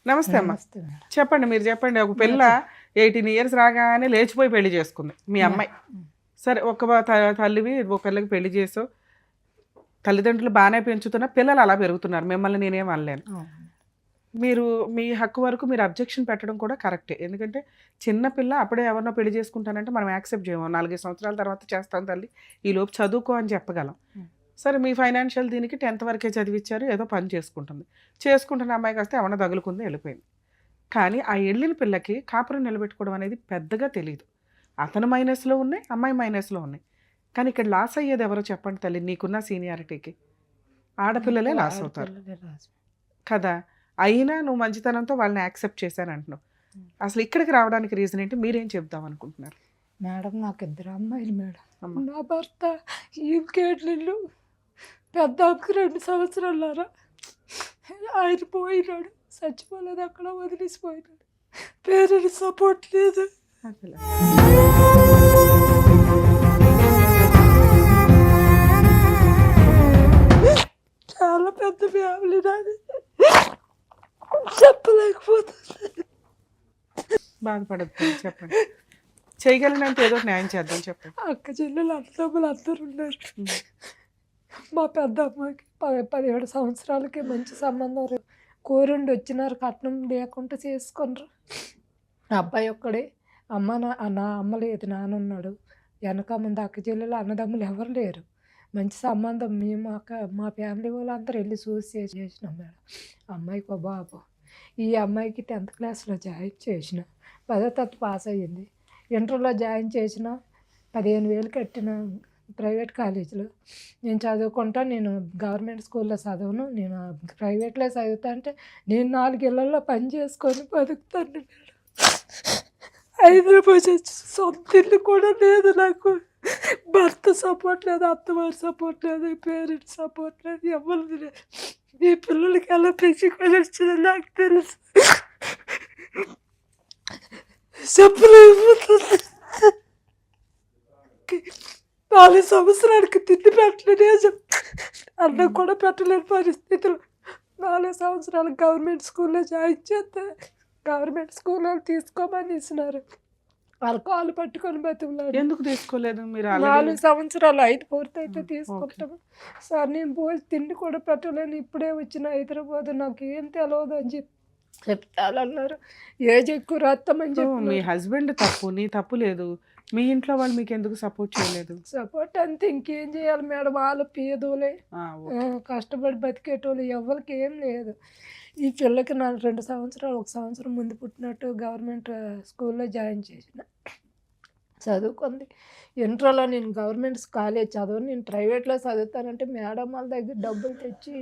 నమస్తే అమ్మ. నమస్తే మేడం. చెప్పండి, మీరు చెప్పండి. ఒక పిల్ల 18 ఇయర్స్ రాగానే లేచిపోయి పెళ్లి చేసుకుంది మీ అమ్మాయి. సరే, తల్లివి ఒక పిల్లకి పెళ్లి చేసావు, తల్లిదండ్రులు బాగానే పెంచుతున్నా, పిల్లలు అలా పెరుగుతున్నారు, మిమ్మల్ని నేనేం అనలేను. మీరు మీ హక్కు వరకు మీరు అబ్జెక్షన్ పెట్టడం కూడా కరెక్టే. ఎందుకంటే చిన్న పిల్ల అప్పుడే ఎవరినో పెళ్లి చేసుకుంటానంటే మనం యాక్సెప్ట్ చేయము. 4 సంవత్సరాల తర్వాత చేస్తాం తల్లి, ఈలోపు చదువుకో అని చెప్పగలం. సరే, మీ ఫైనాన్షియల్ దీనికి 10th వరకే చదివించారు, ఏదో పని చేసుకుంటుంది. చేసుకుంటున్న అమ్మాయికి వస్తే ఏమన్నా తగులుకుంది, వెళ్ళిపోయింది. కానీ ఆ వెళ్ళిన పిల్లకి కాపురం నిలబెట్టుకోవడం అనేది పెద్దగా తెలియదు. అతను మైనస్లో ఉన్నాయి, అమ్మాయి మైనస్లో ఉన్నాయి. కానీ ఇక్కడ లాస్ అయ్యేది ఎవరో చెప్పండి తల్లి, నీకున్న సీనియారిటీకి ఆడపిల్లలే లాస్ అవుతారు కదా. అయినా నువ్వు మంచితనంతో వాళ్ళని యాక్సెప్ట్ చేశాను అంటున్నావు. అసలు ఇక్కడికి రావడానికి రీజన్ ఏంటి, మీరేం చెప్దాం అనుకుంటున్నారు? మేడం, నాకు 2 అమ్మాయిలు మేడం. నా భర్త ఇంకేళ్ళు పెద్దకి 2 సంవత్సరాలరా ఆయన పోయినాడు, చచ్చిపోలేదు, అక్కడ వదిలేసిపోయినాడు. పేరెంట్స్ సపోర్ట్ లేదు. చాలా పెద్ద ఫ్యామిలీ నాది, చెప్పలేకపోతుంది. బాధపడద్దు, చెప్పండి. చేయగలిగినంత ఏదో న్యాయం చేద్దాం, చెప్పండి. అక్క చెల్లెలు అన్నదమ్ములు అందరూ ఉన్నారు. మా పెద్ద అమ్మాయికి 17 సంవత్సరాలకి మంచి సంబంధం కోరుండి వచ్చినారు, కట్నం లేకుండా చేసుకున్నారు. అబ్బాయి ఒక్కడే, నా అమ్మ లేదు, నాన్న ఉన్నాడు. వెనక ముందు అక్క చెల్లెలు అన్నదమ్ములు ఎవరు లేరు. మంచి సంబంధం, మేము మా ఫ్యామిలీ వాళ్ళు అందరూ వెళ్ళి చూసి చేసినాం మేడం. అమ్మాయికి బాబు, ఈ అమ్మాయికి 10th క్లాస్లో జాయిన్ చేసిన, 10వ తరగతి పాస్ అయ్యింది. ఇంటర్లో జాయిన్ చేసిన, 15,000 కట్టిన ప్రైవేట్ కాలేజీలో. నేను చదువుకుంటా, నేను గవర్నమెంట్ స్కూల్లో చదవను, నేను ప్రైవేట్లో చదువుతా అంటే నేను 4 ఇళ్లలో పని చేసుకొని బతుకుతాను. హైదరాబాద్ వచ్చి సొంత ఇల్లు కూడా లేదు నాకు. భర్త సపోర్ట్ లేదు, అత్తవారి సపోర్ట్ లేదు, పేరెంట్స్ సపోర్ట్ లేదు, ఎవరు లేదు. ఈ పిల్లలకి ఎలా పెంచుకొని వచ్చిందో నాకు తెలుసు, చెప్పలేకపోతుంది. 4 సంవత్సరాలకి తిండి పెట్టలేని అన్నం కూడా పెట్టలేని పరిస్థితులు. 4 సంవత్సరాలు గవర్నమెంట్ స్కూల్లో జాయిన్ చేస్తే గవర్నమెంట్ స్కూల్లో తీసుకోమని ఇస్తున్నారు. వాళ్ళ కాళ్ళు పట్టుకొని బతుకులాడు. ఎందుకు తీసుకోలేదు మీరు? 4 సంవత్సరాలు 5 పూర్తయితే తీసుకుంటాము సార్. నేను పోయి తిండి కూడా పెట్టలేను, ఇప్పుడే వచ్చిన హైదరాబాద్, నాకు ఏం తెలియదు అని చెప్తానన్నారు. ఏజ్ ఎక్కువ రాస్తామని చెప్పి. మీ హస్బెండ్ తప్పు, నీ తప్పు లేదు. మీ ఇంట్లో వాళ్ళు మీకు ఎందుకు సపోర్ట్ చేయలేదు? సపోర్ట్ అంతే, ఇంకేం చేయాలి మేడం, వాళ్ళు పేదోలే, కష్టపడి బతికేటోళ్ళు, ఎవరికి ఏం లేదు. ఈ పిల్లకి నా 2 సంవత్సరాలు, 1 సంవత్సరం ముందు పుట్టినట్టు గవర్నమెంట్ స్కూల్లో జాయిన్ చేసిన, చదువుకుంది. ఇంటర్లో నేను గవర్నమెంట్ కాలేజ్ చదవను, నేను ప్రైవేట్లో చదువుతానంటే మేడం వాళ్ళ దగ్గర డబ్బులు తెచ్చి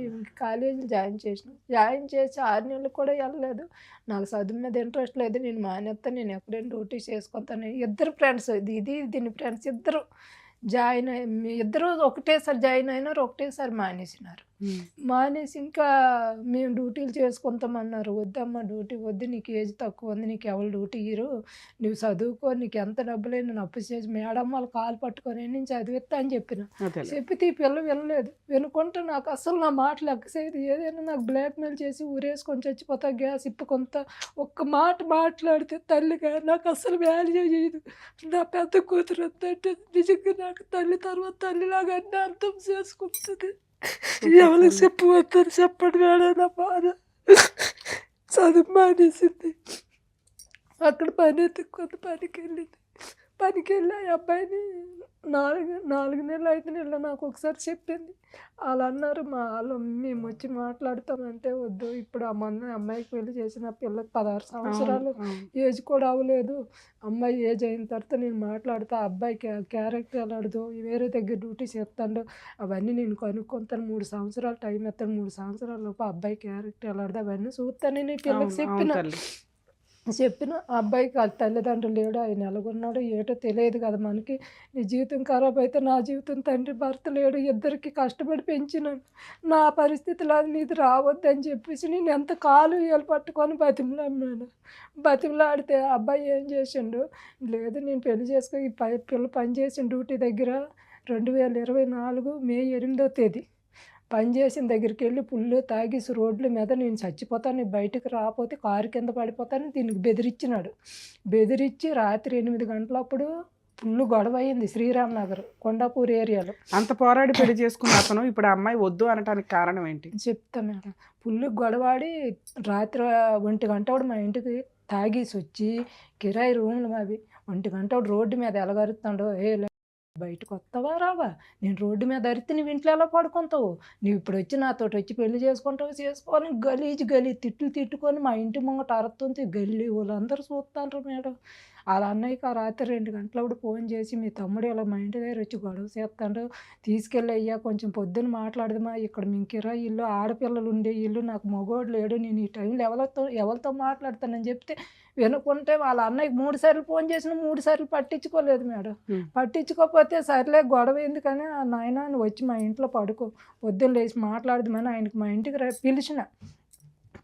కాలేజీలో జాయిన్ చేసిన. జాయిన్ చేసి 6 నెలలు కూడా వెళ్ళలేదు. నాకు చదువు మీద ఇంట్రెస్ట్ లేదు, నేను మానేస్తాను, నేను ఎక్కడైనా డ్యూటీ చేసుకుంటాను. ఇద్దరు ఫ్రెండ్స్, దీని ఫ్రెండ్స్ ఇద్దరు ఇద్దరు ఒకటేసారి జాయిన్ అయినారు, ఒకటేసారి మానేసినారు. మానేసి ఇంకా మేము డ్యూటీలు చేసుకుంటామన్నారు. వద్దమ్మా, డ్యూటీ వద్దు, నీకు ఏజ్ తక్కువ ఉంది, నీకు ఎవరు డ్యూటీ ఇయ్యరు, నువ్వు చదువుకో, నీకు ఎంత డబ్బులైనా నేను అప్పు చేసి మేడం వాళ్ళు కాలు పట్టుకొని నేను చదివిస్తా అని చెప్పిన. చెప్పితే ఈ పిల్ల వినలేదు. వినుకుంటే నాకు అసలు నా మాటలు ఎక్కసేది, ఏదైనా నాకు బ్లాక్మెయిల్ చేసి ఊరేసుకొని చచ్చిపోతా, గ్యాస్ ఇప్పుకొంత ఒక్క మాట మాట్లాడితే తల్లిగా నాకు అసలు వాల్యూ చేయదు. నా పెద్ద కూతురు వద్దంటే నిజంగా నాకు తల్లి తర్వాత తల్లిలాగా అన్నీ అర్థం చేసుకుంటుంది. ఎవరికి చెప్పవద్దని చెప్పండి మేడం, నా బాధ. చదువు మానేసింది, అక్కడ పని ఎత్తుక్కుంది, పనికి వెళ్ళి ఆ అబ్బాయిని 4 నెలలు 5 నెలలు నాకు ఒకసారి చెప్పింది. వాళ్ళు అన్నారు, మేము వచ్చి మాట్లాడతామంటే వద్దు, ఇప్పుడు అమ్మాయికి పెళ్లి చేసిన పిల్లకి 16 సంవత్సరాలు ఏజ్ కూడా అవ్వలేదు. అమ్మాయి ఏజ్ అయిన తర్వాత నేను మాట్లాడతా, అబ్బాయికి క్యారెక్టర్ ఎలాడదు, వేరే దగ్గర డ్యూటీ చేస్తాడు, అవన్నీ నేను కనుక్కుంటాను, 3 సంవత్సరాలు టైం ఎత్తాను, 3 సంవత్సరాల లోపు అబ్బాయి క్యారెక్టర్ ఎలాడదు అవన్నీ చూస్తానని పిల్లకి చెప్పిన. అబ్బాయికి తల్లిదండ్రులు లేడు, ఆయన ఎలాగున్నాడో ఏటో తెలియదు కదా మనకి. నీ జీవితం ఖరాబ్ అయితే నా జీవితం, తండ్రి భర్త లేడు, ఇద్దరికి కష్టపడి పెంచినాను, నా పరిస్థితిలో నీది రావద్దని చెప్పేసి నేను ఎంత కాలు ఏలు పట్టుకొని బతిమలాడితే అబ్బాయి ఏం చేసిండు, లేదు నేను పెళ్లి చేసుకో, ఈ పిల్ల పనిచేసిన డ్యూటీ దగ్గర 2024 మే 8వ తేదీ పని చేసిన దగ్గరికి వెళ్ళి పుల్లు తాగేసి రోడ్ల మీద నేను చచ్చిపోతాను, నేను బయటకు రాకపోతే కారు కింద పడిపోతాను దీనికి బెదిరించినాడు. బెదిరించి రాత్రి 8 గంటలప్పుడు ఫుల్ గొడవ అయింది శ్రీరామ్ నగర్ కొండాపూర్ ఏరియాలో. అంత పోరాడి పెళ్లి చేసుకున్న అతను ఇప్పుడు ఆ అమ్మాయి వద్దు అనటానికి కారణం ఏంటి? చెప్తా మేడం. ఫుల్ గొడవాడి రాత్రి 1 గంట మా ఇంటికి తాగేసి వచ్చి కిరాయి రూమ్లు అవి 1 గంట రోడ్డు మీద ఎలగరుతాడు. బయటకు వస్తావా రావా, నేను రోడ్డు మీద అరితే నువ్వు ఇంట్లో ఎలా పడుకుంటావు, నువ్వు ఇప్పుడు వచ్చి నాతోటి వచ్చి పెళ్లి చేసుకుంటావు చేసుకోవాలని గలీజ్ తిట్టుకొని మా ఇంటి ముంగట అరుతుంది. గల్లీ వాళ్ళందరూ చూస్తాండ్రు మేడం. అలా అన్నయ్యకి ఆ రాత్రి 2 గంటలప్పుడు ఫోన్ చేసి మీ తమ్ముడు ఇలా మా ఇంటి దగ్గర వచ్చి గొడవ చేస్తాడు, తీసుకెళ్ళి అయ్యా కొంచెం పొద్దున్న మాట్లాడదామా, ఇక్కడ మేము కిరాయి ఇల్లు ఆడపిల్లలు ఉండే ఇల్లు, నాకు మగోడు లేడు, నేను ఈ టైంలో ఎవరితో మాట్లాడతానని చెప్తే వినుకుంటే వాళ్ళ అన్నయ్యకి 3 సార్లు ఫోన్ చేసిన 3 సార్లు పట్టించుకోలేదు మేడం. పట్టించుకోకపోతే సర్లే గొడవ ఎందుకని నాయన నువ్వు వచ్చి మా ఇంట్లో పడుకో, పొద్దున్న లేచి మాట్లాడదామని ఆయనకి మా ఇంటికి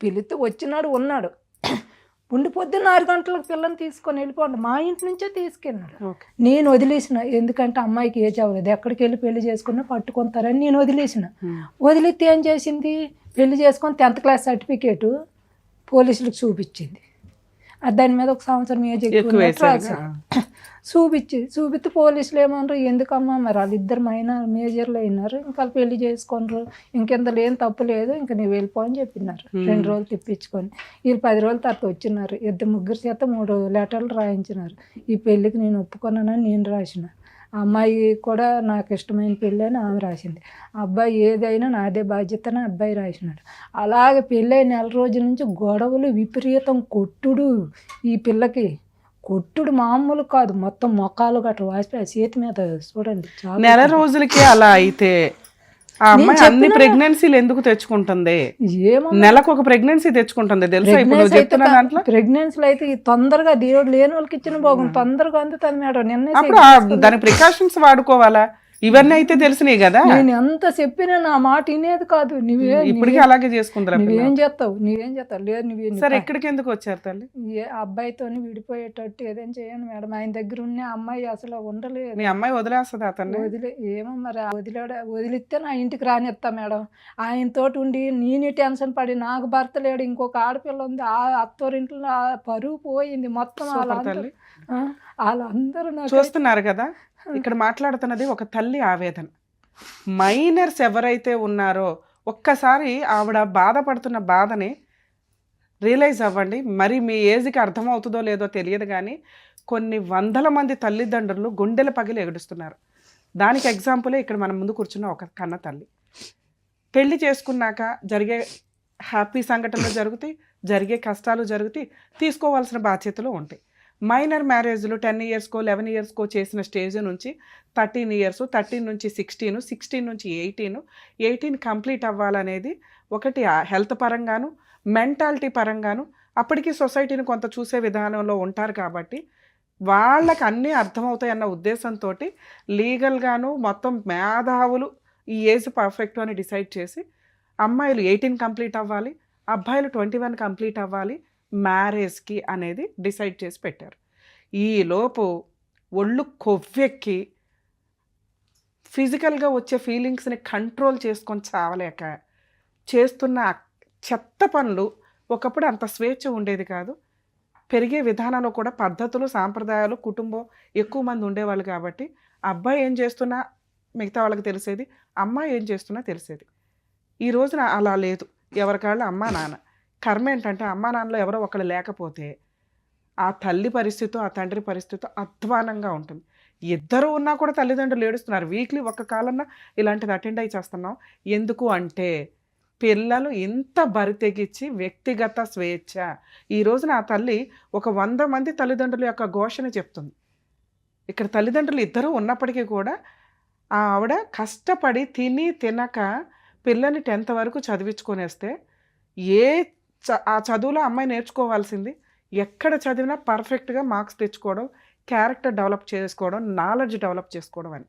పిలిస్తే వచ్చినాడు ఉన్నాడు. ఉండి పొద్దున్న 6 గంటలకు పిల్లని తీసుకొని వెళ్ళిపోండి మా ఇంటి నుంచే తీసుకెళ్ళినాడు. నేను వదిలేసిన, ఎందుకంటే అమ్మాయికి ఏజ్ అవ్వలేదు, ఎక్కడికి వెళ్ళి పెళ్లి చేసుకున్నా పట్టుకుంటారని నేను వదిలేసిన. వదిలితే ఏం చేసింది, పెళ్లి చేసుకొని 10th క్లాస్ సర్టిఫికేటు పోలీసులకు చూపించింది. దాని మీద 1 సంవత్సరం ఏజ్ చూపిస్తే పోలీసులు ఏమన్నారు, ఎందుకమ్మా మరి వాళ్ళిద్దరు మేజర్లు అయినారు, ఇంకా పెళ్లి చేసుకున్నారు, ఇంకెంత ఏం తప్పు లేదు, ఇంకా నువ్వు వెళ్ళిపో అని చెప్పినారు. 2 రోజులు తిప్పించుకొని వీళ్ళు 10 రోజుల తర్వాత వచ్చినారు. 2 చేత 3 లెటర్లు రాయించినారు. ఈ పెళ్ళికి నేను ఒప్పుకున్నానని నేను రాసిన, అమ్మాయి కూడా నాకు ఇష్టమైన పెళ్ళి అని ఆమె రాసింది. అబ్బాయి ఏదైనా నాదే బాధ్యత అని అబ్బాయి రాసినాడు. అలాగే పెళ్ళి 1 రోజుల నుంచి గొడవలు విపరీతం, కొట్టుడు, ఈ పిల్లకి కొట్టుడు మామూలు కాదు, మొత్తం మొక్కలు గట్రా వాసిపోయి చేతి మీద చూడండి. 1 రోజులకి అలా అయితే ఆ అమ్మాయి అన్ని ప్రెగ్నెన్సీలు ఎందుకు తెచ్చుకుంటుంది? ఏమో నెలకు ఒక ప్రెగ్నెన్సీ తెచ్చుకుంటుంది తెలుసా? ఇప్పుడు చెప్తున్న దాంట్లో ప్రెగ్నెన్సీలు అయితే తొందరగా దేవుడు లేని వాళ్ళకి ఇచ్చిన భోగం తొందరగా అందుతుంది మేడం. నిన్న అప్పుడు దాని ప్రికాషన్స్ వాడుకోవాలా? ఇవన్నీ అయితే తెలిసినాయి కదా. నేను ఎంత చెప్పినా నా మాట వినేది కాదు. ఇప్పటికీ అలాగే చేసుకుంటారు. నువ్వేం చేస్తావు లేదు నువ్వు సరే ఎక్కడికి ఎందుకు వచ్చారు తల్లి? అబ్బాయితో విడిపోయేటట్టు ఏదైనా చేయండి మేడం. ఆయన దగ్గర ఉన్న అమ్మాయి అసలు ఉండలేదు. మీ అమ్మాయి వదిలేస్తుంది అతన్ని? ఏమో మరి వదిలిస్తే నా ఇంటికి రానిస్తా మేడం. ఆయనతోటి ఉండి నేనే టెన్షన్ పడి నాకు భర్త లేడు, ఇంకొక ఆడపిల్ల ఉంది, ఆ అత్తోరింట్లో పరువు పోయింది మొత్తం. వాళ్ళందరూ చూస్తున్నారు కదా, ఇక్కడ మాట్లాడుతున్నది ఒక తల్లి ఆవేదన. మైనర్స్ ఎవరైతే ఉన్నారో ఒక్కసారి ఆవిడ బాధపడుతున్న బాధని రియలైజ్ అవ్వండి. మరి మీ ఏజ్కి అర్థమవుతుందో లేదో తెలియదు కానీ కొన్ని వందల మంది తల్లిదండ్రులు గుండెల పగిలి ఎగుడుస్తున్నారు. దానికి ఎగ్జాంపులే ఇక్కడ మన ముందు కూర్చున్న ఒక కన్న తల్లి. పెళ్లి చేసుకున్నాక జరిగే హ్యాపీ సంఘటనలు జరుగుతాయి, జరిగే కష్టాలు జరుగుతాయి, తీసుకోవాల్సిన బాధ్యతలు ఉంటాయి. మైనర్ మ్యారేజ్లు 10 ఇయర్స్కో 11 ఇయర్స్కో చేసిన స్టేజ్ నుంచి 13 ఇయర్స్, 13 నుంచి 16, 16 నుంచి 18 కంప్లీట్ అవ్వాలనేది ఒకటి హెల్త్ పరంగాను మెంటాలిటీ పరంగాను అప్పటికి సొసైటీని కొంత చూసే విధానంలో ఉంటారు కాబట్టి వాళ్ళకి అన్నీ అర్థమవుతాయి అన్న ఉద్దేశంతో లీగల్గాను మొత్తం మేధావులు ఈ ఏజ్ పర్ఫెక్ట్ అని డిసైడ్ చేసి అమ్మాయిలు 18 కంప్లీట్ అవ్వాలి, అబ్బాయిలు 21 కంప్లీట్ అవ్వాలి మ్యారేజ్కి అనేది డిసైడ్ చేసి పెట్టారు. ఈలోపు ఒళ్ళు కొవ్వెక్కి ఫిజికల్గా వచ్చే ఫీలింగ్స్ని కంట్రోల్ చేసుకొని చావలేక చేస్తున్న చెత్త పనులు. ఒకప్పుడు అంత స్వేచ్ఛ ఉండేది కాదు, పెరిగే విధానంలో కూడా పద్ధతులు సాంప్రదాయాలు కుటుంబం ఎక్కువ మంది ఉండేవాళ్ళు కాబట్టి అబ్బాయి ఏం చేస్తున్నా మిగతా వాళ్ళకి తెలిసేది, అమ్మాయి ఏం చేస్తున్నా తెలిసేది. ఈ రోజున అలా లేదు. ఎవరికాళ్ళు అమ్మా నాన్న. కర్మ ఏంటంటే అమ్మా నాన్నలో ఎవరో ఒకళ్ళు లేకపోతే ఆ తల్లి పరిస్థితి ఆ తండ్రి పరిస్థితి అధ్వానంగా ఉంటుంది. ఇద్దరు ఉన్నా కూడా తల్లిదండ్రులు ఏడుస్తున్నారు. వీక్లీ ఒక్క కాలన్నా ఇలాంటిది అటెండ్ అయి చేస్తున్నాం. ఎందుకు అంటే పిల్లలు ఇంత బరితెగించి వ్యక్తిగత స్వేచ్ఛ. ఈ రోజున ఆ తల్లి ఒక 100 మంది తల్లిదండ్రుల యొక్క ఘోషణ చెప్తుంది. ఇక్కడ తల్లిదండ్రులు ఇద్దరు ఉన్నప్పటికీ కూడా ఆవిడ కష్టపడి తినక పిల్లని 10th వరకు చదివించుకొనేస్తే ఆ చదువులో అమ్మాయి నేర్చుకోవాల్సింది ఎక్కడ చదివినా పర్ఫెక్ట్గా మార్క్స్ తెచ్చుకోవడం, క్యారెక్టర్ డెవలప్ చేసుకోవడం, నాలెడ్జ్ డెవలప్ చేసుకోవడం అని.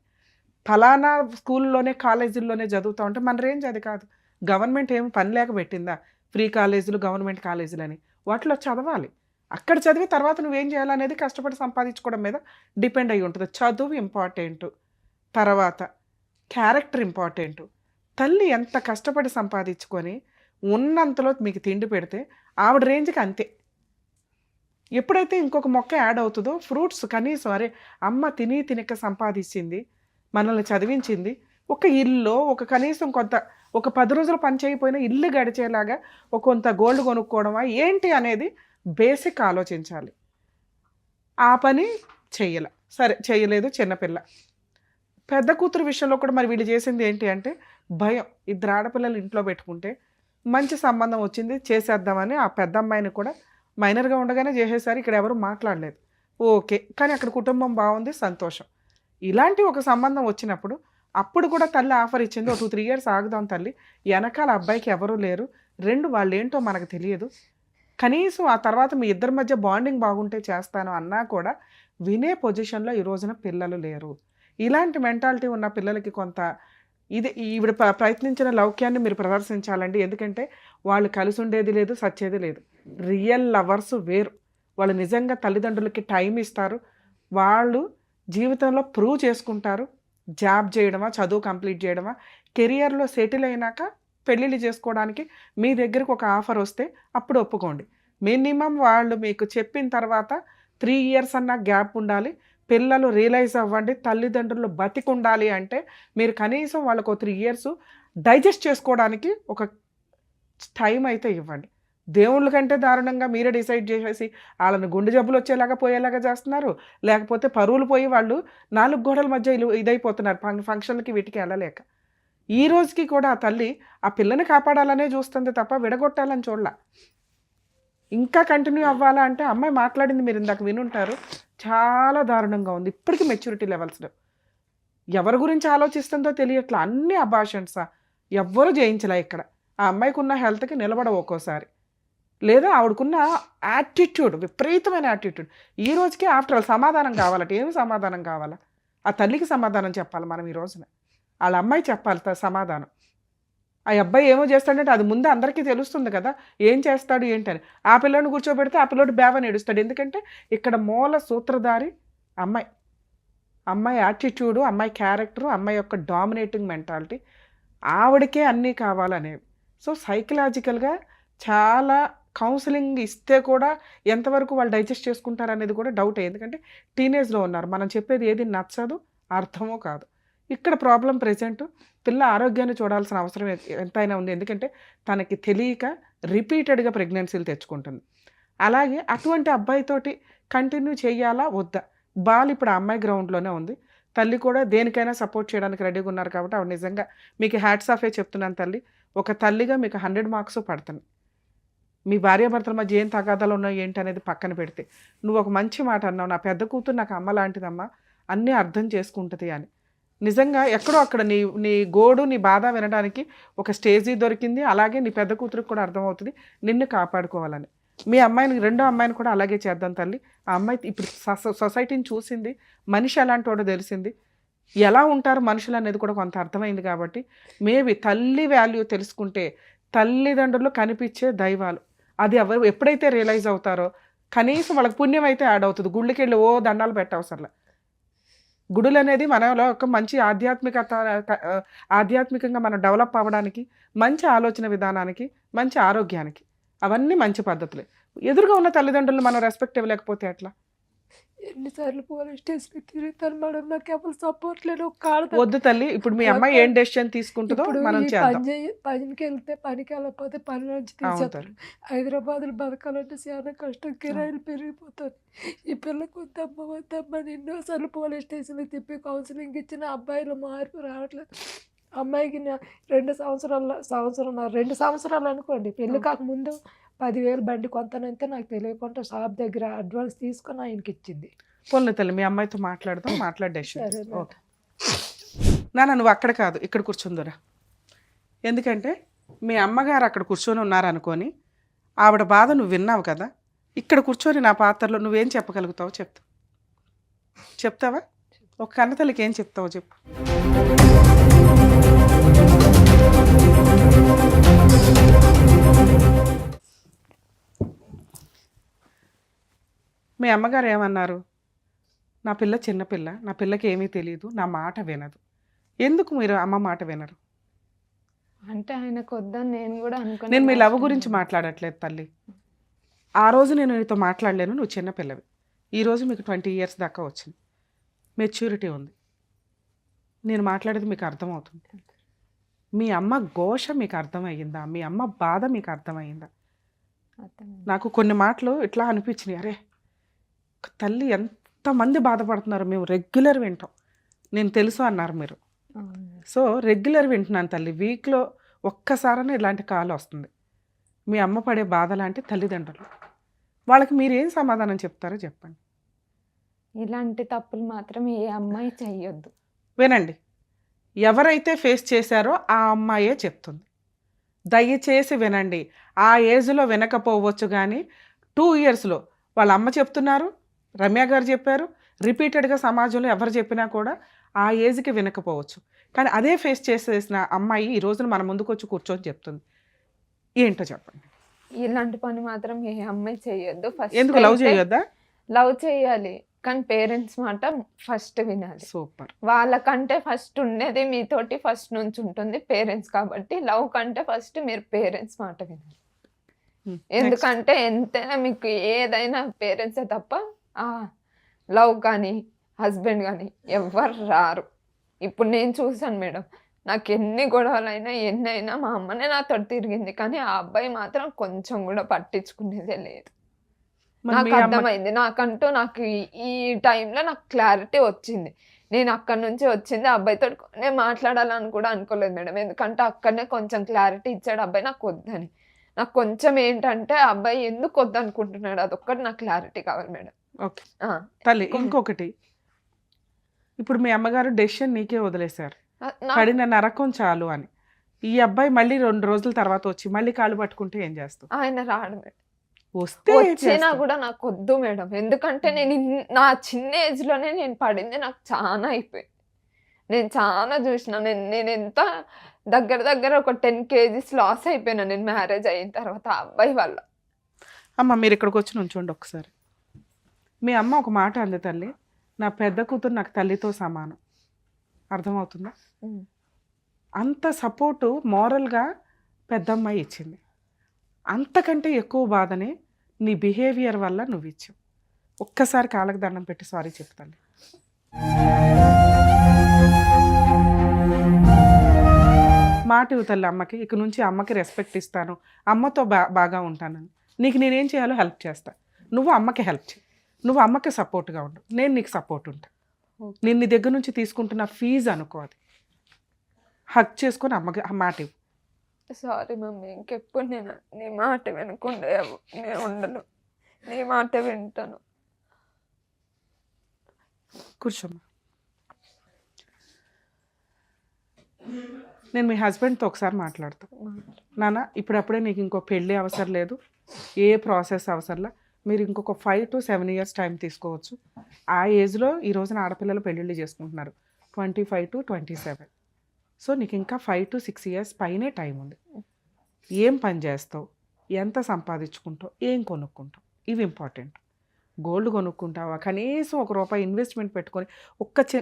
ఫలానా స్కూల్లోనే కాలేజీల్లోనే చదువుతూ ఉంటే మన రేంజ్ అది కాదు. గవర్నమెంట్ ఏమి పని లేక పెట్టిందా ఫ్రీ కాలేజీలు గవర్నమెంట్ కాలేజీలు అని? వాటిలో చదవాలి. అక్కడ చదివి తర్వాత నువ్వేం చేయాలనేది కష్టపడి సంపాదించుకోవడం మీద డిపెండ్ అయి ఉంటుంది. చదువు ఇంపార్టెంట్, తర్వాత క్యారెక్టర్ ఇంపార్టెంట్, తల్లి ఎంత కష్టపడి సంపాదించుకొని ఉన్నంతలో మీకు తిండి పెడితే ఆవిడ రేంజ్కి అంతే. ఎప్పుడైతే ఇంకొక మొక్క యాడ్ అవుతుందో ఫ్రూట్స్ కనీసం అరే అమ్మ తినక సంపాదించింది, మనల్ని చదివించింది, ఒక ఇల్లు ఒక కనీసం కొంత ఒక 10 రోజులు పని చేయకపోయినా ఇల్లు గడిచేలాగా ఒక కొంత గోల్డ్ కొనుక్కోవడమా ఏంటి అనేది బేసిక్ ఆలోచించాలి. ఆ పని చెయ్యాల. సరే చేయలేదు చిన్నపిల్ల. పెద్ద కూతురు విషయంలో కూడా మరి వీళ్ళు చేసింది ఏంటి అంటే భయం. ఇద్దరు ఆడపిల్లలు ఇంట్లో పెట్టుకుంటే మంచి సంబంధం వచ్చింది చేసేద్దామని ఆ పెద్ద అమ్మాయిని కూడా మైనర్గా ఉండగానే చేసేసారు. ఇక్కడ ఎవరు మాట్లాడలేదు. ఓకే. కానీ అక్కడ కుటుంబం బాగుంది, సంతోషం. ఇలాంటి ఒక సంబంధం వచ్చినప్పుడు అప్పుడు కూడా తల్లి ఆఫర్ ఇచ్చింది. ఒక 2-3 ఇయర్స్ ఆగుదాం తల్లి, వెనకాల అబ్బాయికి ఎవరూ లేరు, 2 వాళ్ళేంటో మనకు తెలియదు, కనీసం ఆ తర్వాత మీ ఇద్దరి మధ్య బాండింగ్ బాగుంటే చేస్తాను అన్నా కూడా వినే పొజిషన్లో ఈ రోజున పిల్లలు లేరు. ఇలాంటి మెంటాలిటీ ఉన్న పిల్లలకి కొంత ఇది ఈవిడ ప్రయత్నించిన లౌక్యాన్ని మీరు ప్రదర్శించాలండి. ఎందుకంటే వాళ్ళు కలిసి ఉండేది లేదు, సచ్చేది లేదు. రియల్ లవర్స్ వేరు. వాళ్ళు నిజంగా తల్లిదండ్రులకి టైం ఇస్తారు. వాళ్ళు జీవితంలో ప్రూవ్ చేసుకుంటారు. జాబ్ చేయడమా, చదువు కంప్లీట్ చేయడమా, కెరియర్లో సెటిల్ అయినాక పెళ్ళిళ్ళు చేసుకోవడానికి మీ దగ్గరకు ఒక ఆఫర్ వస్తే అప్పుడు ఒప్పుకోండి. మినిమం వాళ్ళు మీకు చెప్పిన తర్వాత 3 ఇయర్స్ అన్నా గ్యాప్ ఉండాలి. పిల్లలు రియలైజ్ అవ్వండి, తల్లిదండ్రులు బతికుండాలి అంటే మీరు కనీసం వాళ్ళకు 3 ఇయర్స్ డైజెస్ట్ చేసుకోవడానికి ఒక టైం అయితే ఇవ్వండి. దేవుళ్ళ కంటే దారుణంగా మీరే డిసైడ్ చేసేసి వాళ్ళని గుండె జబ్బులు వచ్చేలాగా పోయేలాగా చేస్తున్నారు. లేకపోతే పరువులు పోయి వాళ్ళు 4 గోడల మధ్య ఇదైపోతున్నారు ఫంక్షన్లకి వీటికి వెళ్ళలేక. ఈ రోజుకి కూడా ఆ తల్లి ఆ పిల్లని కాపాడాలనే చూస్తుంది తప్ప విడగొట్టాలని చూడలా. ఇంకా కంటిన్యూ అవ్వాలా అంటే అమ్మాయి మాట్లాడింది మీరు ఇందాక వినుంటారు, చాలా దారుణంగా ఉంది. ఇప్పటికీ మెచ్యూరిటీ లెవెల్స్లో ఎవరి గురించి ఆలోచిస్తుందో తెలియట్లా. అన్ని అబార్షన్సా, ఎవ్వరూ చేయించలే ఇక్కడ. ఆ అమ్మాయికి ఉన్న హెల్త్కి నిలబడవు ఒక్కోసారి, లేదా ఆవిడకున్న యాటిట్యూడ్, విపరీతమైన యాటిట్యూడ్. ఈ రోజుకి ఆఫ్టర్ ఆల్ సమాధానం కావాలట. ఏమి సమాధానం కావాలా? ఆ తల్లికి సమాధానం చెప్పాలి మనం ఈ రోజున. వాళ్ళ అమ్మాయి చెప్పాలి సమాధానం. ఆ అబ్బాయి ఏమో చేస్తాడంటే అది ముందు అందరికీ తెలుస్తుంది కదా, ఏం చేస్తాడు ఏంటని. ఆ పిల్లోడిని కూర్చోబెడితే ఆ పిల్లోడు బేవని ఏడుస్తాడు. ఎందుకంటే ఇక్కడ మూల సూత్రధారి అమ్మాయి. అమ్మాయి యాటిట్యూడు, అమ్మాయి క్యారెక్టరు, అమ్మాయి యొక్క డామినేటింగ్ మెంటాలిటీ, ఆవిడకే అన్నీ కావాలనేవి. సో సైకలాజికల్గా చాలా కౌన్సిలింగ్ ఇస్తే కూడా ఎంతవరకు వాళ్ళు డైజెస్ట్ చేసుకుంటారు అనేది కూడా డౌటే. ఎందుకంటే టీనేజ్లో ఉన్నారు. మనం చెప్పేది ఏది నచ్చదు, అర్థమో కాదు. ఇక్కడ ప్రాబ్లం ప్రెజెంట్ పిల్ల ఆరోగ్యాన్ని చూడాల్సిన అవసరం ఎంతైనా ఉంది. ఎందుకంటే తనకి తెలియక రిపీటెడ్గా ప్రెగ్నెన్సీలు తెచ్చుకుంటుంది. అలాగే అటువంటి అబ్బాయితోటి కంటిన్యూ చేయాలా వద్దా? బాల్ ఇప్పుడు ఆ అమ్మాయి గ్రౌండ్లోనే ఉంది. తల్లి కూడా దేనికైనా సపోర్ట్ చేయడానికి రెడీగా ఉన్నారు కాబట్టి ఆవిడ నిజంగా మీకు హ్యాట్స్ ఆఫే చెప్తున్నాను తల్లి. ఒక తల్లిగా మీకు 100 మార్క్స్ పడుతుంది. మీ భార్యాభర్తల మధ్య ఏం తగాదాలు ఉన్నాయో ఏంటి అనేది పక్కన పెడితే నువ్వు ఒక మంచి మాట అన్నావు, నా పెద్ద కూతురు నాకు అమ్మ లాంటిదమ్మా, అన్నీ అర్థం చేసుకుంటుంది అని. నిజంగా ఎక్కడో అక్కడ నీ నీ గోడు, నీ బాధ వినడానికి ఒక స్టేజీ దొరికింది. అలాగే నీ పెద్ద కూతురికి కూడా అర్థమవుతుంది నిన్ను కాపాడుకోవాలని. మీ అమ్మాయిని, రెండో అమ్మాయిని కూడా అలాగే చేద్దాం తల్లి. ఆ అమ్మాయి ఇప్పుడు సొసైటీని చూసింది, మనిషి ఎలాంటి వాడో తెలిసింది, ఎలా ఉంటారు మనుషులు అనేది కూడా కొంత అర్థమైంది. కాబట్టి మేబీ తల్లి వాల్యూ తెలుసుకుంటే తల్లిదండ్రులు కనిపించే దైవాలు, అది ఎవరు ఎప్పుడైతే రియలైజ్ అవుతారో కనీసం వాళ్ళకి పుణ్యం అయితే యాడ్ అవుతుంది. గుళ్ళకి వెళ్ళి ఓ దండాలు పెట్టవసరలా. గుడులు అనేది మనలో ఒక మంచి ఆధ్యాత్మికంగా మనం డెవలప్ అవ్వడానికి, మంచి ఆలోచన విధానానికి, మంచి ఆరోగ్యానికి అవన్నీ మంచి పద్ధతులే. ఎదురుగా ఉన్న తల్లిదండ్రులను మనం రెస్పెక్ట్ ఇవ్వలేకపోతే ఎట్లా? ఎన్నిసార్లు పోలీస్ స్టేషన్కి తిరుగుతాను మేడం, నాకు ఎవరు సపోర్ట్ లేదు. వద్దు తల్లి, ఇప్పుడు మీ అమ్మాయి ఏం డెసిషన్ తీసుకుంటుందో మనం చేద్దాం. పనికి వెళ్తే పనికి వెళ్ళకపోతే పని నుంచి తీసేస్తారు. హైదరాబాద్లో బతకాలంటే చాలా కష్టం, కిరాయిలు పెరిగిపోతుంది. ఈ పిల్లకి వద్దమ్మ ఎన్నోసార్లు పోలీస్ స్టేషన్కి తిప్పి కౌన్సిలింగ్ ఇచ్చిన అబ్బాయిలో మార్పు రావట్లేదు. అమ్మాయికి 2 సంవత్సరాలు అనుకోండి, పెళ్ళి కాకముందు 10,000 బండి కొంతనంతే నాకు తెలియకుండా షాప్ దగ్గర అడ్వాన్స్ తీసుకొని ఆయనకి ఇచ్చింది. పోన్లే తల్లి, మీ అమ్మాయితో మాట్లాడదాం, మాట్లాడేసి ఓకే నాన్న నువ్వు అక్కడ కాదు ఇక్కడ కూర్చుందురా. ఎందుకంటే మీ అమ్మగారు అక్కడ కూర్చొని ఉన్నారనుకొని ఆవిడ బాధ నువ్వు విన్నావు కదా, ఇక్కడ కూర్చొని నా పాత్రలో నువ్వేం చెప్పగలుగుతావో చెప్తావా? ఒక కన్నతల్లికి ఏం చెప్తావో చెప్పు. మీ అమ్మగారు ఏమన్నారు? నా పిల్ల చిన్నపిల్ల, నా పిల్లకి ఏమీ తెలియదు, నా మాట వినదు. ఎందుకు మీరు అమ్మ మాట వినరు? అంటే ఆయనకు వద్దని నేను కూడా అనుకున్నా. నేను మీ లవ్ last గురించి time. మాట్లాడట్లేదు తల్లి. ఆ రోజు నేను నీతో మాట్లాడలేను, నువ్వు చిన్న పిల్లవి. ఈరోజు మీకు 20 years దాకా వచ్చింది, మెచ్యూరిటీ ఉంది. నేను మాట్లాడేది మీకు అర్థమవుతుంది. మీ అమ్మ ఘోష మీకు అర్థమయ్యిందా? మీ అమ్మ బాధ మీకు అర్థమయ్యిందా? అర్థమైంది. నాకు కొన్ని మాటలు ఇట్లా అనిపించినాయి, అరే ఒక తల్లి ఎంతమంది బాధపడుతున్నారు, మేము రెగ్యులర్ వింటాం. నేను తెలుసు అన్నారు మీరు. అవును. సో రెగ్యులర్ వింటున్నాను తల్లి. వీక్లో ఒక్కసారైనా ఇలాంటి కాల్ వస్తుంది. మీ అమ్మ పడే బాధ లాంటి తల్లిదండ్రులు, వాళ్ళకి మీరు ఏం సమాధానం చెప్తారో చెప్పండి. ఇలాంటి తప్పులు మాత్రం ఏ అమ్మాయి చెయ్యొద్దు. వినండి, ఎవరైతే ఫేస్ చేశారో ఆ అమ్మాయే చెప్తుంది. దయచేసి వినండి. ఆ ఏజ్లో వినకపోవచ్చు కానీ 2 yearsలో వాళ్ళ అమ్మ చెప్తున్నారు, రమ్య గారు చెప్పారు, రిపీటెడ్గా సమాజంలో ఎవరు చెప్పినా కూడా ఆ ఏజ్కి వినకపోవచ్చు. కానీ అదే ఫేస్ చేసేసిన అమ్మాయి ఈ రోజున మన ముందుకు వచ్చి కూర్చొని చెప్తుంది. ఏంటో చెప్పండి. ఇలాంటి పని మాత్రం ఏ అమ్మాయి చెయ్యొద్దు. ఎందుకు లవ్ చేయొద్దా? లవ్ చేయాలి, కానీ పేరెంట్స్ మాట ఫస్ట్ వినాలి. సూపర్. వాళ్ళకంటే ఫస్ట్ ఉండేది మీతోటి ఫస్ట్ నుంచి ఉంటుంది పేరెంట్స్, కాబట్టి లవ్ కంటే ఫస్ట్ మీరు పేరెంట్స్ మాట వినాలి. ఎందుకంటే ఎంతైనా మీకు ఏదైనా పేరెంట్సే తప్ప లవ్ కానీ హస్బెండ్ కానీ ఎవ్వరు రారు. ఇప్పుడు నేను చూసాను మేడం, నాకు ఎన్ని గొడవలైనా ఎన్నైనా మా అమ్మనే నాతో తిరిగింది, కానీ ఆ అబ్బాయి మాత్రం కొంచెం కూడా పట్టించుకునేదే లేదు. నాకు అర్థమైంది. నాకు ఈ టైంలో నాకు క్లారిటీ వచ్చింది. నేను అక్కడి నుంచి వచ్చింది అబ్బాయితో నేను మాట్లాడాలని కూడా అనుకోలేదు మేడం. ఎందుకంటే అక్కడనే కొంచెం క్లారిటీ ఇచ్చాడు అబ్బాయి నాకు వద్దని. నాకు కొంచెం ఏంటంటే అబ్బాయి ఎందుకు వద్దు అనుకుంటున్నాడు, అదొక్కటి నాకు క్లారిటీ కావాలి మేడం. ఓకే తల్లి. ఇంకొకటి, ఇప్పుడు మీ అమ్మగారు డెసిషన్ నీకే వదిలేశారు, పడిన నరకం చాలు అని. ఈ అబ్బాయి మళ్ళీ 2 రోజుల తర్వాత వచ్చి మళ్ళీ కాళ్ళు పట్టుకుంటే ఏం చేస్తావు? ఆయన రాడు మేడం. వచ్చినా కూడా నాకు వద్దు మేడం. ఎందుకంటే నేను నా చిన్న ఏజ్ లోనే నేను పడింది నాకు చాలా అయిపోయింది. నేను చాలా చూసిన, నేను ఎంత దగ్గర ఒక 10 kgs లాస్ అయిపోయినా నేను మ్యారేజ్ అయిన తర్వాత ఆ అబ్బాయి వల్ల. అమ్మ మీరు ఇక్కడికి వచ్చి నుంచోండి ఒకసారి. మీ అమ్మ ఒక మాట అంది, తల్లి నా పెద్ద కూతురు నాకు తల్లితో సమానం. అర్థమవుతుందా? అంత సపోర్టు మోరల్గా పెద్దమ్మాయి ఇచ్చింది. అంతకంటే ఎక్కువ బాధని నీ బిహేవియర్ వల్ల నువ్వు ఇచ్చావు. ఒక్కసారి కాళ్ళకి దండం పెట్టి సారీ చెప్తాను. మాట ఇవ్వతల్లి అమ్మకి, ఇక నుంచి అమ్మకి రెస్పెక్ట్ ఇస్తాను, అమ్మతో బాగా ఉంటానని. నీకు నేనేం చేయాలో హెల్ప్ చేస్తా, నువ్వు అమ్మకి హెల్ప్ చేయి, నువ్వు అమ్మకి సపోర్ట్గా ఉండు, నేను నీకు సపోర్ట్ ఉంటా. నేను నీ దగ్గర నుంచి తీసుకుంటున్న ఫీజు అనుకో, అది హక్ చేసుకొని అమ్మకి మాట ఇవ్వు. సారీ మమ్మీ, ఇంకెప్పుడు నేను నీ మాట వినకుండా నేను ఉండను, నీ మాట వింటాను. కూర్చోమ్మా. నేను మీ హస్బెండ్తో ఒకసారి మాట్లాడతాను. నాన్న ఇప్పుడప్పుడే నీకు ఇంకో పెళ్ళి అవసరం లేదు, ఏ ప్రాసెస్ అవసరంలా, మీరు ఇంకొక 5 to 7 years టైం తీసుకోవచ్చు. ఆ ఏజ్లో ఈ రోజున ఆడపిల్లలు పెళ్ళిళ్ళు చేసుకుంటున్నారు 25 to 27. సో నీకు ఇంకా 5 to 6 years పైనే టైం ఉంది. ఏం పని చేస్తావు, ఎంత సంపాదించుకుంటావు, ఏం కొనుక్కుంటావు, ఇవి ఇంపార్టెంట్. గోల్డ్ కొనుక్కుంటావా, కనీసం ₹1 ఇన్వెస్ట్మెంట్ పెట్టుకొని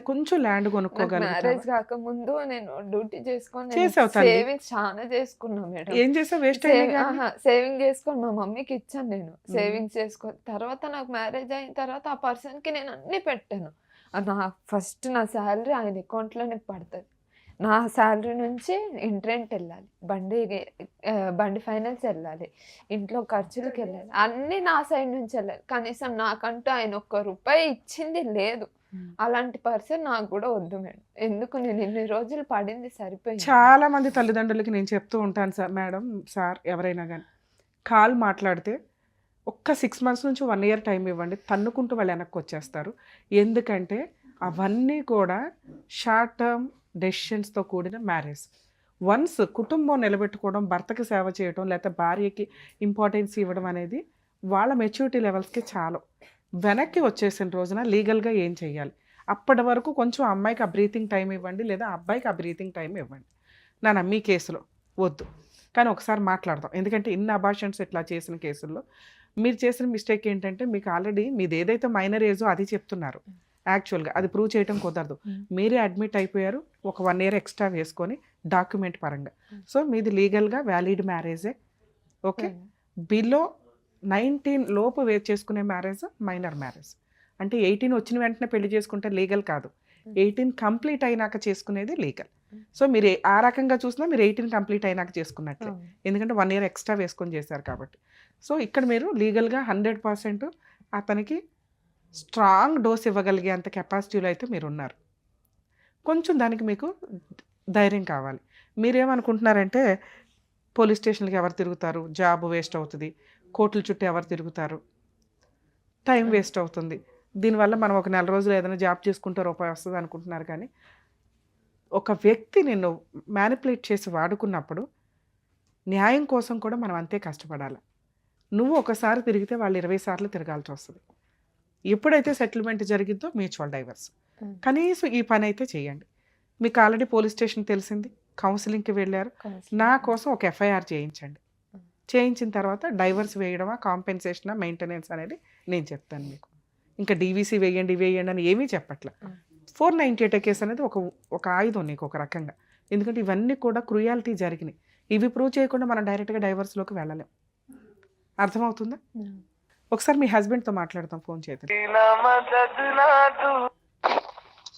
కొంచెం ల్యాండ్ కొనుక్కోగలరు. మ్యారేజ్ కాకముందు నేను డ్యూటీ చేసుకొని చేసావు తల్లి. సేవింగ్స్ చాలా చేసుకున్నా మేడం. ఏం చేసావు? వేస్ట్ సేవింగ్ చేసుకొని మా మమ్మీకి ఇచ్చాను నేను. సేవింగ్స్ చేసుకొని తర్వాత నాకు మ్యారేజ్ అయిన తర్వాత ఆ పర్సన్ కి నేను అన్ని పెట్టాను. ఫస్ట్ నా శాలరీ ఆయన అకౌంట్ లోనే పడుతుంది. నా శాలరీ నుంచి ఇంట్రెంట్ వెళ్ళాలి, బండి ఫైనాన్స్ వెళ్ళాలి, ఇంట్లో ఖర్చులకు వెళ్ళాలి, అన్నీ నా సైడ్ నుంచి వెళ్ళాలి. కనీసం నాకంటూ ఆయన ₹1 ఇచ్చింది లేదు. అలాంటి పర్సన్ నాకు కూడా వద్దు మేడం. ఎందుకు నేను ఇన్ని రోజులు పడింది సరిపోయింది. చాలా మంది తల్లిదండ్రులకి నేను చెప్తూ ఉంటాను సార్, మేడం సార్ ఎవరైనా కానీ కాల్ మాట్లాడితే ఒక్క 6 months నుంచి 1 year టైం ఇవ్వండి, తన్నుకుంటూ వాళ్ళు వెనక్కి వచ్చేస్తారు. ఎందుకంటే అవన్నీ కూడా షార్ట్ టర్మ్ డెసిషన్స్తో కూడిన మ్యారేజ్. వన్స్ కుటుంబం నిలబెట్టుకోవడం, భర్తకి సేవ చేయడం, లేకపోతే భార్యకి ఇంపార్టెన్స్ ఇవ్వడం అనేది వాళ్ళ మెచ్యూరిటీ లెవెల్స్కి చాలు. వెనక్కి వచ్చేసిన రోజున లీగల్గా ఏం చేయాలి, అప్పటి వరకు కొంచెం అమ్మాయికి ఆ బ్రీతింగ్ టైం ఇవ్వండి, లేదా అబ్బాయికి ఆ బ్రీతింగ్ టైం ఇవ్వండి. నా మీ కేసులో వద్దు, కానీ ఒకసారి మాట్లాడదాం. ఎందుకంటే ఇన్ని అబార్షన్స్ ఇట్లా చేసిన కేసుల్లో మీరు చేసిన మిస్టేక్ ఏంటంటే మీకు ఆల్రెడీ మీది ఏదైతే మైనర్ ఏజో అది చెప్తున్నారు, యాక్చువల్గా అది ప్రూవ్ చేయడం కుదరదు. మీరే అడ్మిట్ అయిపోయారు, ఒక 1 year ఎక్స్ట్రా వేసుకొని డాక్యుమెంట్ పరంగా. సో మీది లీగల్గా వ్యాలిడ్ మ్యారేజే. ఓకే, బిలో 19 లోపు చేసుకునే మ్యారేజ్ మైనర్ మ్యారేజ్. అంటే 18 వచ్చిన వెంటనే పెళ్లి చేసుకుంటే లీగల్ కాదు, 18 కంప్లీట్ అయినాక చేసుకునేది లీగల్. సో మీరు ఆ రకంగా చూసినా మీరు 18 కంప్లీట్ అయినాక చేసుకున్నట్లే, ఎందుకంటే 1 year ఎక్స్ట్రా వేసుకొని చేశారు కాబట్టి. సో ఇక్కడ మీరు లీగల్గా 100% అతనికి స్ట్రాంగ్ డోస్ ఇవ్వగలిగే అంత కెపాసిటీలో అయితే మీరు ఉన్నారు. కొంచెం దానికి మీకు ధైర్యం కావాలి. మీరేమనుకుంటున్నారంటే పోలీస్ స్టేషన్కి ఎవరు తిరుగుతారు, జాబ్ వేస్ట్ అవుతుంది, కోర్టుల చుట్టూ ఎవరు తిరుగుతారు, టైం వేస్ట్ అవుతుంది, దీనివల్ల మనం ఒక 4 రోజులు ఏదైనా జాబ్ చేసుకుంటే రూపాయి వస్తుంది అనుకుంటున్నారు. కానీ ఒక వ్యక్తి నిన్ను మ్యానిపులేట్ చేసి వాడుకున్నప్పుడు న్యాయం కోసం కూడా మనం అంతే కష్టపడాలి. నువ్వు ఒకసారి తిరిగితే వాళ్ళు 20 సార్లు తిరగాల్సి వస్తుంది. ఎప్పుడైతే సెటిల్మెంట్ జరిగిద్దో మ్యూచువల్ డైవర్స్. కనీసం ఈ పని అయితే చేయండి. మీకు ఆల్రెడీ పోలీస్ స్టేషన్ తెలిసింది, కౌన్సిలింగ్కి వెళ్ళారు, నా కోసం ఒక ఎఫ్ఐఆర్ చేయించండి. చేయించిన తర్వాత డైవర్స్ వేయడమా, కాంపెన్సేషనా, మెయింటెనెన్స్ అనేది నేను చెప్తాను మీకు. ఇంకా డీవీసీ వేయండి అని ఏమీ చెప్పట్లే. 498 కేసు అనేది ఒక ఆయుధం నీకు ఒక రకంగా. ఎందుకంటే ఇవన్నీ కూడా క్రూయాలిటీ జరిగినాయి. ఇవి ప్రూవ్ చేయకుండా మనం డైరెక్ట్గా డైవర్స్లోకి వెళ్ళలేం. అర్థమవుతుందా? ఒకసారి మీ హస్బెండ్తో మాట్లాడతాం, ఫోన్ చేద్దాం.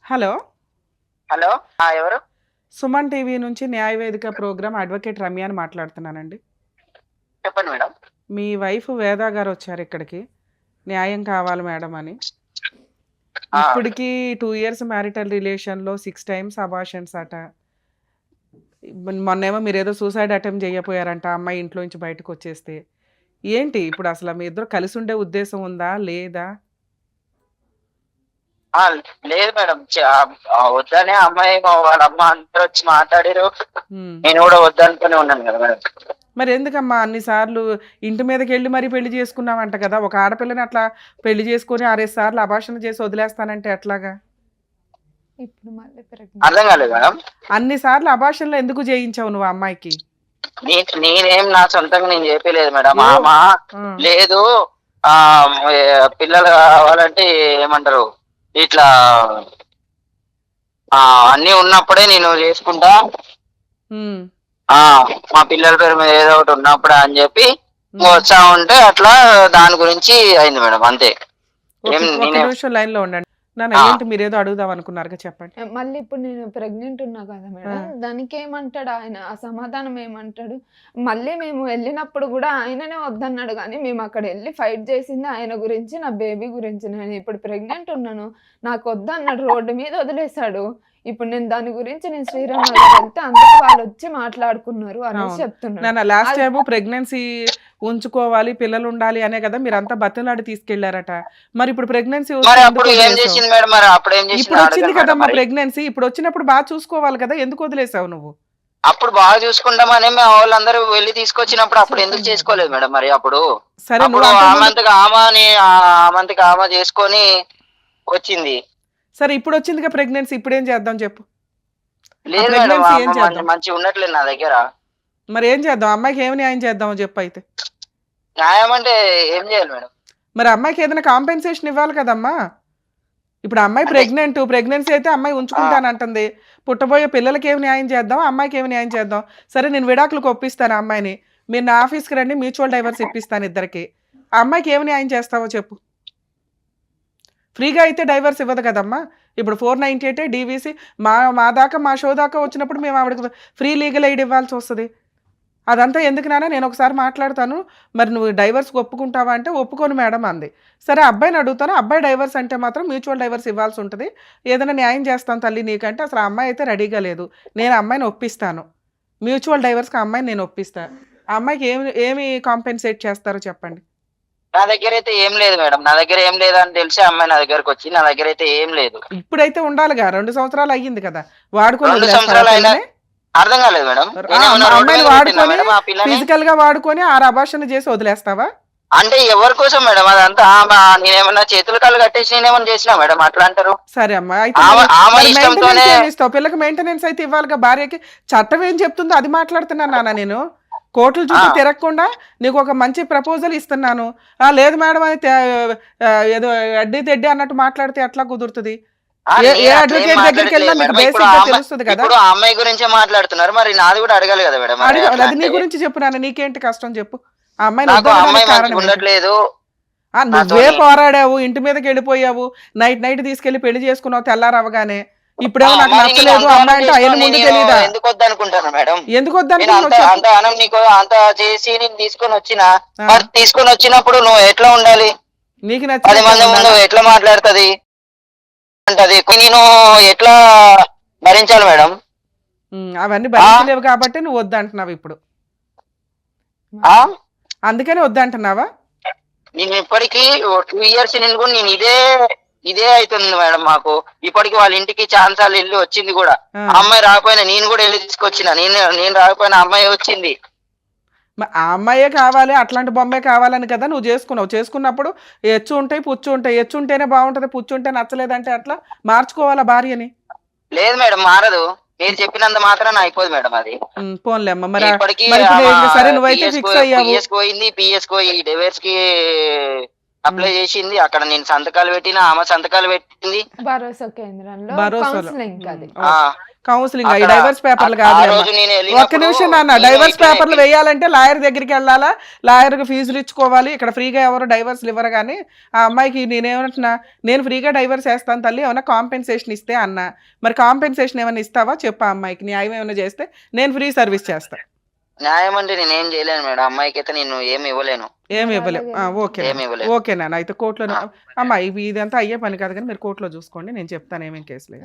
హలో హలో, ఎవరు? సుమన్ టీవీ నుంచి న్యాయవేదిక ప్రోగ్రామ్ అడ్వకేట్ రమ్య అని మాట్లాడుతున్నానండి. చెప్పండి మేడం. మీ వైఫ్ వేదా గారు వచ్చారు ఇక్కడికి, న్యాయం కావాలి మేడం అని. ఇప్పటికి 2 years మ్యారిటల్ రిలేషన్లో 6 times అబార్షన్స్ అట. మొన్నేమో మీరు ఏదో సూసైడ్ అటెంప్ట్ చేయపోయారంట, అమ్మాయి ఇంట్లో నుంచి బయటకు వచ్చేస్తే. ఏంటి ఇప్పుడు అసలు మీ ఇద్దరు కలిసి ఉండే ఉద్దేశం ఉందా లేదా? లేదు మేడం, వద్దనే అమ్మాయి వాళ్ళ అమ్మ అందరూ వచ్చి మాట్లాడారు. నేను కూడా వద్దనుకుని ఉన్నాను కదా మేడం. మరి ఎందుకమ్మా అన్నిసార్లు ఇంటి మీదకి వెళ్ళి మరీ పెళ్లి చేసుకున్నామంట కదా? ఒక ఆడపిల్లని అట్లా పెళ్లి చేసుకొని 6 సార్లు అభాషణ చేసి వదిలేస్తానంటే ఎట్లాగా? ఇప్పుడు మళ్ళీ అర్థం కాలేదు మేడం. అన్నిసార్లు అభాషణలో ఎందుకు చేయించావు నువ్వు అమ్మాయికి? నేనేం నా సొంతంగా నేను చెప్పలేదు మేడం. అమ్మ లేదు, పిల్లలు కావాలంటే ఏమంటారు ఇట్లా అన్ని ఉన్నప్పుడే నేను చేసుకుంటా, మా పిల్లల పేరు మీద ఏదో ఒకటి ఉన్నప్పుడు అని చెప్పి వచ్చా ఉంటే అట్లా దాని గురించి అయింది మేడం, అంతే. లైన్ లో ఉండండి. ఏంటి మీరు ఏదో అడుగుదాం అనుకున్నారు, చెప్పండి. మళ్ళీ ఇప్పుడు నేను ప్రెగ్నెంట్ ఉన్నా కదా మేడం, దానికి ఏమంటాడు ఆయన? ఆ సమాధానం ఏమంటాడు? మళ్ళీ మేము వెళ్ళినప్పుడు కూడా ఆయననే వద్దన్నాడు, కానీ మేము అక్కడ వెళ్ళి ఫైట్ చేసింది ఆయన గురించి, నా బేబీ గురించి. నేను ఇప్పుడు ప్రెగ్నెంట్ ఉన్నాను, నాకు వద్దన్నాడు, రోడ్డు మీద వదిలేశాడు. ఇప్పుడు నేను దాని గురించి నేను శ్రీరామ్ వెళ్తే అందుకు వాళ్ళు వచ్చి మాట్లాడుకున్నారు అని చెప్తున్నాను. లాస్ట్ టైం ప్రెగ్నెన్సీ ఉంచుకోవాలి, పిల్లలు ఉండాలి అనే కదా మీరు అంతా బతిలాడి తీసుకెళ్లారట. మరి ఇప్పుడు ప్రెగ్నెన్సీ ఇప్పుడు వచ్చింది కదమ్మా ప్రెగ్నెన్సీ, ఇప్పుడు వచ్చినప్పుడు బాగా చూసుకోవాలి కదా, ఎందుకు వదిలేసావు నువ్వు? అప్పుడు బాగా చూసుకుంటామని వాళ్ళందరూ వెళ్ళి తీసుకొచ్చినప్పుడు అప్పుడు ఎందుకు చేసుకోలేదు మేడం? మరి అప్పుడు సరే ఆమంతకి ఆమె చేసుకొని వచ్చింది. సరే ఇప్పుడు వచ్చిందిగా ప్రెగ్నెన్సీ, ఇప్పుడు ఏం చేద్దాం చెప్పు? లేదు మేడం, మంచి ఉన్నట్లేదు నా దగ్గర. మరి ఏం చేద్దాం? అమ్మాయికి ఏమి న్యాయం చేద్దామో చెప్పు. అయితే న్యాయం అంటే ఏం చేయాలి మేడం? మరి అమ్మాయికి ఏదైనా కాంపెన్సేషన్ ఇవ్వాలి కదమ్మా. ఇప్పుడు అమ్మాయి ప్రెగ్నెన్సీ అయితే అమ్మాయి ఉంచుకుంటానంటుంది, పుట్టబోయే పిల్లలకి ఏమి న్యాయం చేద్దాం, అమ్మాయికి ఏమి న్యాయం చేద్దాం? సరే నేను విడాకులకు ఒప్పిస్తాను అమ్మాయిని, మీరు నా ఆఫీస్కి రండి, మ్యూచువల్ డైవర్స్ ఇప్పిస్తాను ఇద్దరికి. ఆ అమ్మాయికి ఏమి న్యాయం చేస్తావో చెప్పు. ఫ్రీగా అయితే డైవర్స్ ఇవ్వదు కదమ్మా. ఇప్పుడు 498 డీవీసీ మా దాకా, మా షో దాకా వచ్చినప్పుడు మేము ఆవిడకి ఫ్రీ లీగల్ ఎయిడ్ ఇవ్వాల్సి వస్తుంది. అదంతా ఎందుకు నాన్న, నేను ఒకసారి మాట్లాడతాను, మరి నువ్వు డైవర్స్కి ఒప్పుకుంటావా అంటే ఒప్పుకోను మేడం అంది. సరే అబ్బాయిని అడుగుతాను, అబ్బాయి డైవర్స్ అంటే మాత్రం మ్యూచువల్ డైవర్స్ ఇవ్వాల్సి ఉంటుంది, ఏదైనా న్యాయం చేస్తాను తల్లి నీకంటే. అసలు ఆ అమ్మాయి అయితే రెడీగా లేదు, నేను అమ్మాయిని ఒప్పిస్తాను, మ్యూచువల్ డైవర్స్కి ఆ అమ్మాయిని నేను ఒప్పిస్తాను. ఆ అమ్మాయికి ఏమి కాంపెన్సేట్ చేస్తారో చెప్పండి. నా దగ్గర అయితే ఏం లేదు మేడం, నా దగ్గర ఏం లేదు అని తెలిసి అమ్మాయి నా దగ్గరకు వచ్చి, నా దగ్గర అయితే ఏం లేదు. ఇప్పుడైతే ఉండాలిగా, 2 సంవత్సరాలు అయ్యింది కదా వాడుకొని. అర్థం కాలేదు మేడం. అమ్మాయిని వాడుకొని ఫిజికల్ గా వాడుకొని 6 అబార్షన్ చేసి వదిలేస్తావా? అంటే ఎవరి కోసం మేడం అదంతా? నేనేమన్నా చేతులు కాళ్ళు కట్టేసి నేనేమన్నా చేసినా మేడం అట్లా అంటారు? సరే అమ్మా, పిల్లకి మెయింటెనెన్స్ అయితే ఇవ్వాలిగా భార్యకి. చట్టం ఏం చెప్తుందో అది మాట్లాడుతున్నాను నాన్న నేను. కోర్టుల చుట్టూ తిరగకుండా నీకు ఒక మంచి ప్రపోజల్ ఇస్తున్నాను, లేదు మేడం అని ఏదో అడ్డి తెడ్డి అన్నట్టు మాట్లాడితే ఎట్లా కుదురుతుంది? ఏ అడ్వకేట్ దగ్గరికి వెళ్ళినా మీకు బేసిక్ గా తెలుస్తుంది కదా. ఇప్పుడు ఆ అమ్మాయి గురించే మాట్లాడుతున్నారు, మరి నాది కూడా అడగాలి కదా మేడం. అడగాలి, అది నీ గురించి చెప్పు నాన్న, నీకేంటి కష్టం చెప్పు. ఆ అమ్మాయి ఉండట్లేదు, నువ్వే పోరాడావు, ఇంటి మీదకి వెళ్ళిపోయావు, నైట్ తీసుకెళ్లి పెళ్లి చేసుకున్నావు తెల్లారవగానే. ఇప్పుడేమో నాకు నచ్చలేదు అమ్మాయి అంటే ఆయన ముందు తెలీదా? ఎందుకు వద్దనుకుంటాను మేడం, ఎందుకు అంత నీకు అంత చేసి నేను తీసుకొని వచ్చినప్పుడు నువ్వు ఎట్లా ఉండాలి? నీకు 10 మంది ముందు ఎట్లా మాట్లాడుతుంది అంటది, నేను ఎట్లా భరించాలి మేడం? అవన్నీ భరించలేవు కాబట్టి నువ్వు వద్దంటున్నావు ఇప్పుడు, అందుకని వద్దంటున్నావా? నేను ఇప్పటికీ 2 years నేను కూడా నేను ఇదే అవుతుంది మేడం. మాకు ఇప్పటికి వాళ్ళ ఇంటికి ఛాన్సాలు వెళ్ళి వచ్చింది కూడా, అమ్మాయి రాకపోయినా నేను కూడా వెళ్ళి తీసుకొచ్చిన, నేను రాకపోయినా అమ్మాయి వచ్చింది. ఆ అమ్మాయే కావాలి, అట్లాంటి బొమ్మే కావాలని కదా నువ్వు చేసుకున్నప్పుడు ఎచ్చు ఉంటాయి పుచ్చు ఉంటాయి, ఎచ్చు ఉంటేనే బాగుంటది, పుచ్చు ఉంటే నచ్చలేదంటే అట్లా మార్చుకోవాలా భార్యని? లేదు మేడం, మారదు, మీరు చెప్పినంత మాత్రం అయిపోదు మేడం. అది పోన్లే అమ్మ, మరి ఇప్పటికీ సరే నువ్వైతే ఫిక్స్ అయ్యావు. పోయింది, పిఎస్ ఈ డివోర్స్ కి అప్లై చేసింది, అక్కడ నేను సంతకాలు పెట్టిన, ఆమె సంతకాలు పెట్టింది భరోసా కేంద్రంలో కౌన్సిలింగ్. ఈ డైవర్స్ పేపర్లు కాదు, ఒక్క నిమిషం నాన్న. డైవర్స్ పేపర్లు వేయాలంటే లాయర్ దగ్గరికి వెళ్ళాలా, లాయర్కి ఫీజులు ఇచ్చుకోవాలి. ఇక్కడ ఫ్రీగా ఎవరు డైవర్స్లు ఇవ్వరు. కానీ ఆ అమ్మాయికి నేనేమంటున్నా, నేను ఫ్రీగా డైవర్స్ వేస్తాను తల్లి, ఏమైనా కాంపెన్సేషన్ ఇస్తే అన్నా. మరి కాంపెన్సేషన్ ఏమైనా ఇస్తావా చెప్పు? ఆ అమ్మాయికి న్యాయం ఏమైనా చేస్తే నేను ఫ్రీ సర్వీస్ చేస్తాను. న్యాయం అంటే నేనేం చేయలేను మేడం, అమ్మాయికి అయితే నేను ఏమి ఇవ్వలేను. ఓకే నాన్న, అయితే కోర్టులో అమ్మా ఇదంతా అయ్యే పని కాదు కానీ మీరు కోర్టులో చూసుకోండి, నేను చెప్తాను ఏమేం కేసులు.